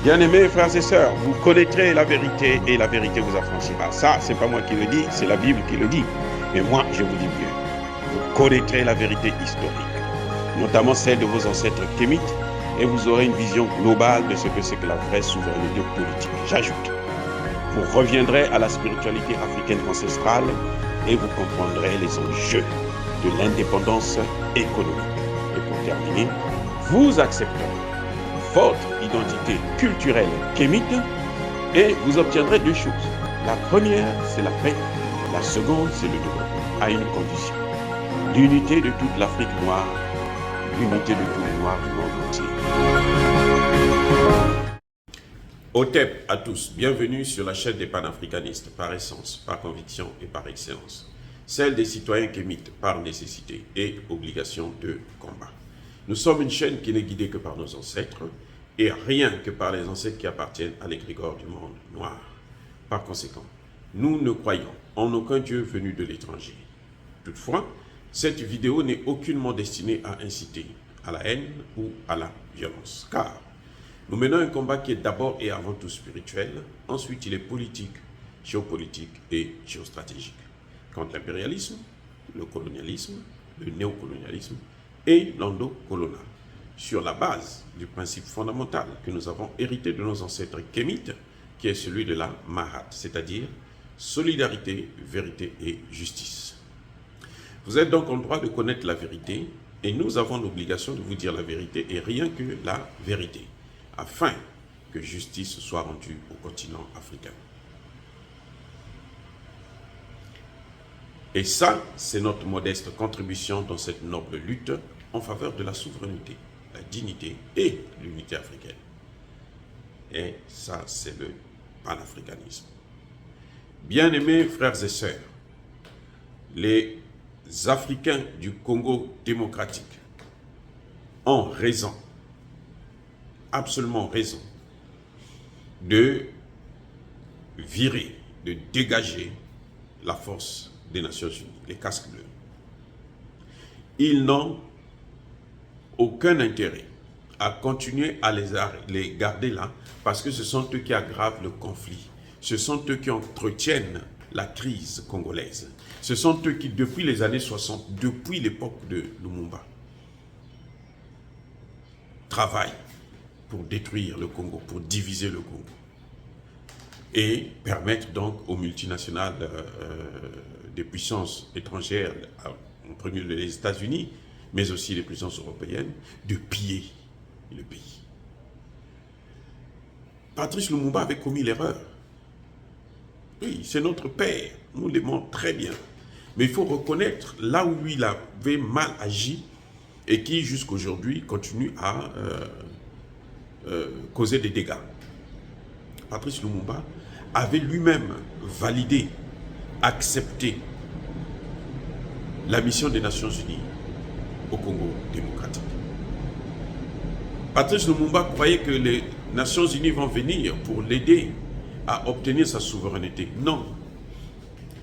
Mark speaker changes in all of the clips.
Speaker 1: Bien-aimés frères et sœurs, vous connaîtrez la vérité et la vérité vous affranchira. Ça, c'est pas moi qui le dis, c'est la Bible qui le dit. Mais moi, je vous dis mieux. Vous connaîtrez la vérité historique, notamment celle de vos ancêtres kémites, et vous aurez une vision globale de ce que c'est que la vraie souveraineté politique. J'ajoute, vous reviendrez à la spiritualité africaine ancestrale et vous comprendrez les enjeux de l'indépendance économique. Et pour terminer, vous accepterez votre identité culturelle kémite et vous obtiendrez deux choses. La première, c'est la paix. La seconde, c'est le développement, à une condition. L'unité de toute l'Afrique noire, l'unité de tous les Noirs du monde entier. Otep à tous, bienvenue sur la chaîne des panafricanistes, par essence, par conviction et par excellence. Celle des citoyens kémites, par nécessité et obligation de combat. Nous sommes une chaîne qui n'est guidée que par nos ancêtres et rien que par les ancêtres qui appartiennent à l'égrégore du monde noir. Par conséquent, nous ne croyons en aucun Dieu venu de l'étranger. Toutefois, cette vidéo n'est aucunement destinée à inciter à la haine ou à la violence, car nous menons un combat qui est d'abord et avant tout spirituel, ensuite il est politique, géopolitique et géostratégique. Contre l'impérialisme, le colonialisme, le néocolonialisme et l'endocolonial, sur la base du principe fondamental que nous avons hérité de nos ancêtres kémites, qui est celui de la Mahat, c'est-à-dire solidarité, vérité et justice. Vous êtes donc en droit de connaître la vérité et nous avons l'obligation de vous dire la vérité et rien que la vérité, afin que justice soit rendue au continent africain. Et ça, c'est notre modeste contribution dans cette noble lutte en faveur de la souveraineté, la dignité et l'unité africaine. Et ça, c'est le panafricanisme. Bien-aimés frères et sœurs, les Africains du Congo démocratique ont raison, absolument raison, de virer, de dégager la force des Nations Unies, les casques bleus. Ils n'ont aucun intérêt à continuer à les garder là parce que ce sont eux qui aggravent le conflit. Ce sont eux qui entretiennent la crise congolaise. Ce sont eux qui, depuis les années 60, depuis l'époque de Lumumba, travaillent pour détruire le Congo, pour diviser le Congo et permettre donc aux multinationales des puissances étrangères, en premier lieu les États-Unis, mais aussi les puissances européennes, de piller le pays. Patrice Lumumba avait commis l'erreur. Oui, c'est notre père, nous l'aimons très bien. Mais il faut reconnaître là où lui il avait mal agi et qui jusqu'aujourd'hui continue à causer des dégâts. Patrice Lumumba avait lui-même validé, accepté la mission des Nations Unies au Congo démocratique. Patrice Lumumba croyait que les Nations Unies vont venir pour l'aider à obtenir sa souveraineté. Non.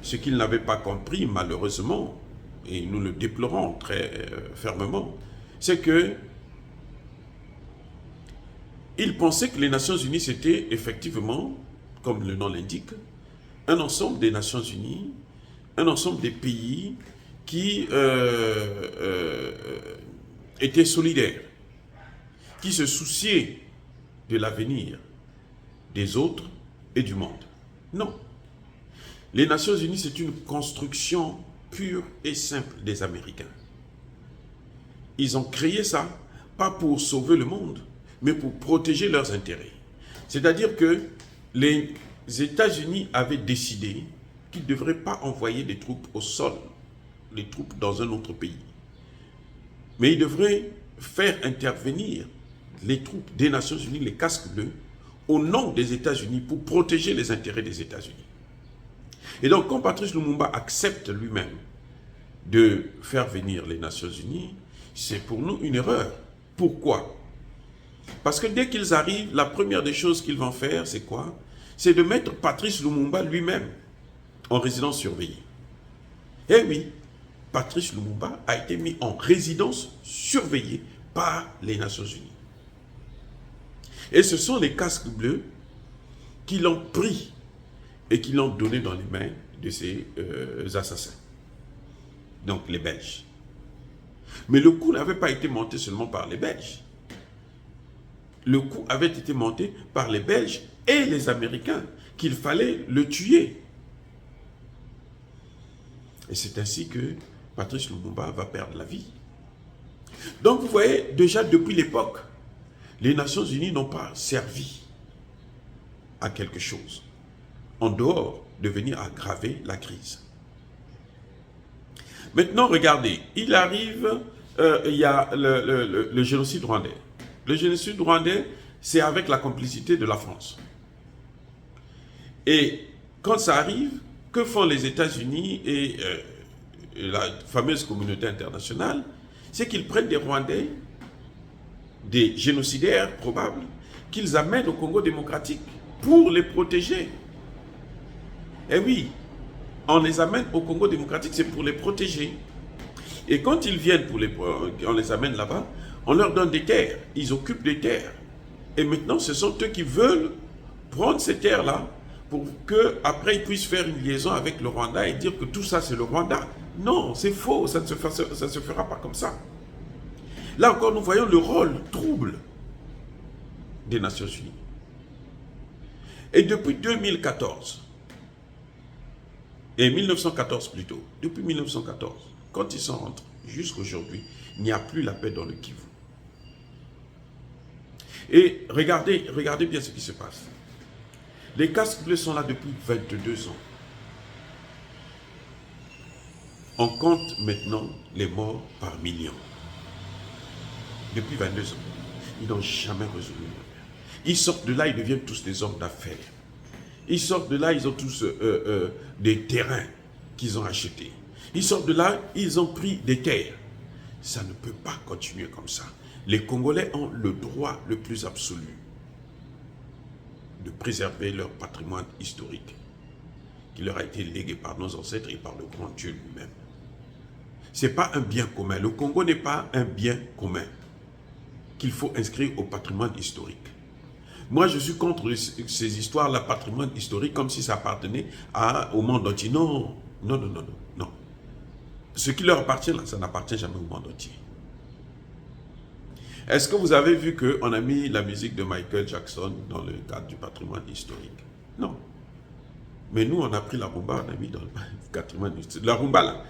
Speaker 1: Ce qu'il n'avait pas compris, malheureusement, et nous le déplorons très fermement, c'est que il pensait que les Nations Unies, c'était effectivement, comme le nom l'indique, un ensemble des Nations Unies, un ensemble des pays qui étaient solidaires, qui se souciaient de l'avenir des autres et du monde. Non. Les Nations Unies, c'est une construction pure et simple des Américains. Ils ont créé ça, pas pour sauver le monde, mais pour protéger leurs intérêts. C'est-à-dire que les États-Unis avaient décidé qu'ils ne devraient pas envoyer des troupes au sol, les troupes dans un autre pays. Mais ils devraient faire intervenir les troupes des Nations Unies, les casques bleus, au nom des États-Unis pour protéger les intérêts des États-Unis. Et donc, quand Patrice Lumumba accepte lui-même de faire venir les Nations Unies, c'est pour nous une erreur. Pourquoi? Parce que dès qu'ils arrivent, la première des choses qu'ils vont faire, c'est quoi? C'est de mettre Patrice Lumumba lui-même en résidence surveillée. Eh oui, Patrice Lumumba a été mis en résidence surveillée par les Nations Unies. Et ce sont les casques bleus qui l'ont pris et qui l'ont donné dans les mains de ces assassins. Donc les Belges. Mais le coup n'avait pas été monté seulement par les Belges. Le coup avait été monté par les Belges et les Américains, qu'il fallait le tuer. Et c'est ainsi que Patrice Lumumba va perdre la vie. Donc vous voyez, déjà depuis l'époque, les Nations Unies n'ont pas servi à quelque chose, en dehors de venir aggraver la crise. Maintenant, regardez, il arrive, il y a le génocide rwandais. Le génocide rwandais, c'est avec la complicité de la France. Et quand ça arrive, que font les États-Unis et la fameuse communauté internationale? C'est qu'ils prennent des Rwandais, des génocidaires probables, qu'ils amènent au Congo démocratique pour les protéger. Et oui, on les amène au Congo démocratique, c'est pour les protéger. Et quand ils viennent, on les amène là-bas, on leur donne des terres, ils occupent des terres. Et maintenant, ce sont eux qui veulent prendre ces terres-là pour qu'après ils puissent faire une liaison avec le Rwanda et dire que tout ça c'est le Rwanda. Non, c'est faux, ça ne se fera pas comme ça. Là encore, nous voyons le rôle trouble des Nations Unies. Et depuis 2014, et 1914 plutôt, depuis 1914, quand ils sont rentrés, jusqu'à aujourd'hui, il n'y a plus la paix dans le Kivu. Et regardez bien ce qui se passe. Les casques bleus sont là depuis 22 ans. On compte maintenant les morts par millions. Depuis 22 ans. Ils n'ont jamais résolu le problème. Ils sortent de là, ils deviennent tous des hommes d'affaires. Ils sortent de là, ils ont tous des terrains qu'ils ont achetés. Ils sortent de là, ils ont pris des terres. Ça ne peut pas continuer comme ça. Les Congolais ont le droit le plus absolu de préserver leur patrimoine historique qui leur a été légué par nos ancêtres et par le grand Dieu lui-même. Ce n'est pas un bien commun. Le Congo n'est pas un bien commun qu'il faut inscrire au patrimoine historique. Moi, je suis contre ces histoires, le patrimoine historique, comme si ça appartenait au monde entier. Non, non, non, non, non, non. Ce qui leur appartient, là, ça n'appartient jamais au monde entier. Est-ce que vous avez vu qu'on a mis la musique de Michael Jackson dans le cadre du patrimoine historique? Non. Mais nous, on a pris la rumba, on a mis dans le patrimoine historique. La rumba, là,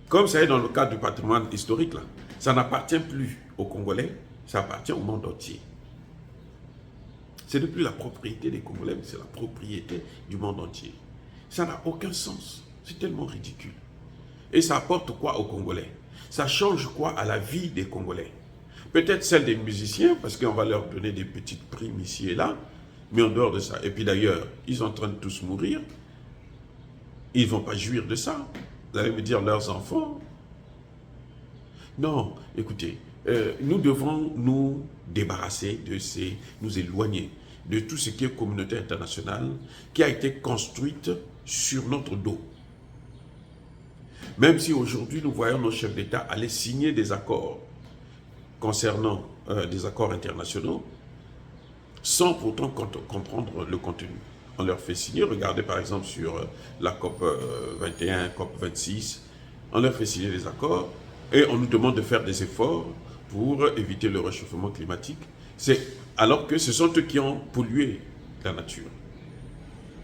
Speaker 1: comme ça est dans le cadre du patrimoine historique, là, ça n'appartient plus aux Congolais, ça appartient au monde entier. Ce n'est plus la propriété des Congolais, mais c'est la propriété du monde entier. Ça n'a aucun sens. C'est tellement ridicule. Et ça apporte quoi aux Congolais? Ça change quoi à la vie des Congolais? Peut-être celle des musiciens, parce qu'on va leur donner des petites primes ici et là, mais en dehors de ça. Et puis d'ailleurs, ils sont en train de tous mourir. Ils ne vont pas jouir de ça. Vous allez me dire leurs enfants. Non, écoutez, nous devons nous débarrasser de nous éloigner de tout ce qui est communauté internationale qui a été construite sur notre dos. Même si aujourd'hui nous voyons nos chefs d'État aller signer des accords concernant des accords internationaux sans pourtant comprendre le contenu. On leur fait signer, regardez par exemple sur la COP 21, COP 26, on leur fait signer des accords et on nous demande de faire des efforts pour éviter le réchauffement climatique. Alors que ce sont eux qui ont pollué la nature.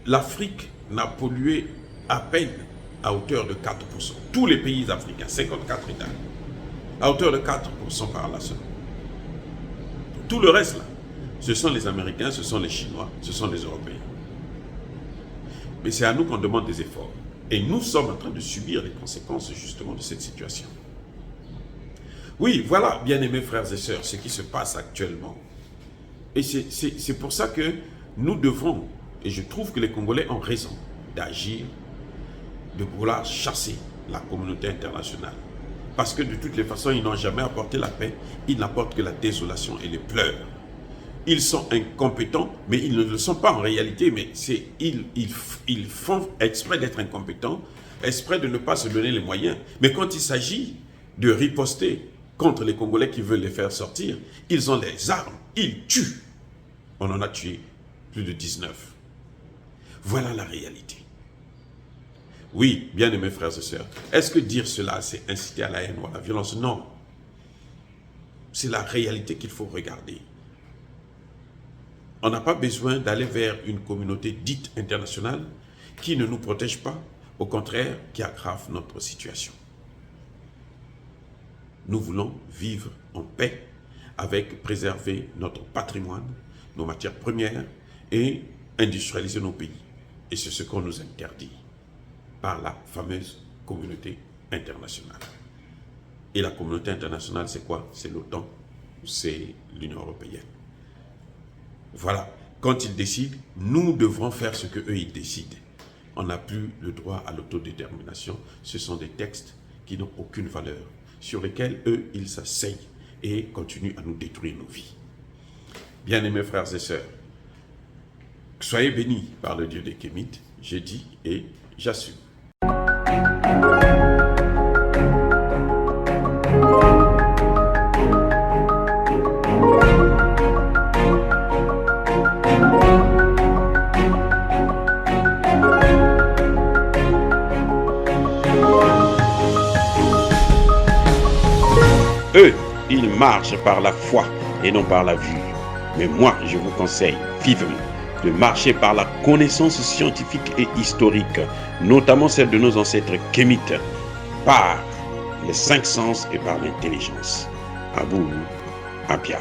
Speaker 1: L'Afrique n'a pollué à peine à hauteur de 4%. Tous les pays africains, 54 États, à hauteur de 4% par la semaine. Tout le reste, là, ce sont les Américains, ce sont les Chinois, ce sont les Européens. Mais c'est à nous qu'on demande des efforts. Et nous sommes en train de subir les conséquences justement de cette situation. Oui, voilà, bien-aimés frères et sœurs, ce qui se passe actuellement. Et c'est pour ça que nous devons, et je trouve que les Congolais ont raison d'agir, de vouloir chasser la communauté internationale. Parce que de toutes les façons, ils n'ont jamais apporté la paix, ils n'apportent que la désolation et les pleurs. Ils sont incompétents, mais ils ne le sont pas en réalité, mais ils font exprès d'être incompétents, exprès de ne pas se donner les moyens. Mais quand il s'agit de riposter contre les Congolais qui veulent les faire sortir, ils ont les armes, ils tuent. On en a tué plus de 19. Voilà la réalité. Oui, bien aimés frères et sœurs, est-ce que dire cela, c'est inciter à la haine ou à la violence? Non. C'est la réalité qu'il faut regarder. On n'a pas besoin d'aller vers une communauté dite internationale qui ne nous protège pas, au contraire, qui aggrave notre situation. Nous voulons vivre en paix avec préserver notre patrimoine, nos matières premières et industrialiser nos pays. Et c'est ce qu'on nous interdit par la fameuse communauté internationale. Et la communauté internationale, c'est quoi? C'est l'OTAN, c'est l'Union européenne. Voilà, quand ils décident, nous devrons faire ce qu'eux ils décident. On n'a plus le droit à l'autodétermination. Ce sont des textes qui n'ont aucune valeur, sur lesquels eux, ils s'asseyent et continuent à nous détruire nos vies. Bien-aimés frères et sœurs, soyez bénis par le Dieu des Kémites, j'ai dit et j'assume. Eux, ils marchent par la foi et non par la vue. Mais moi, je vous conseille vivement de marcher par la connaissance scientifique et historique, notamment celle de nos ancêtres kémites, par les 5 sens et par l'intelligence. Abou Abia.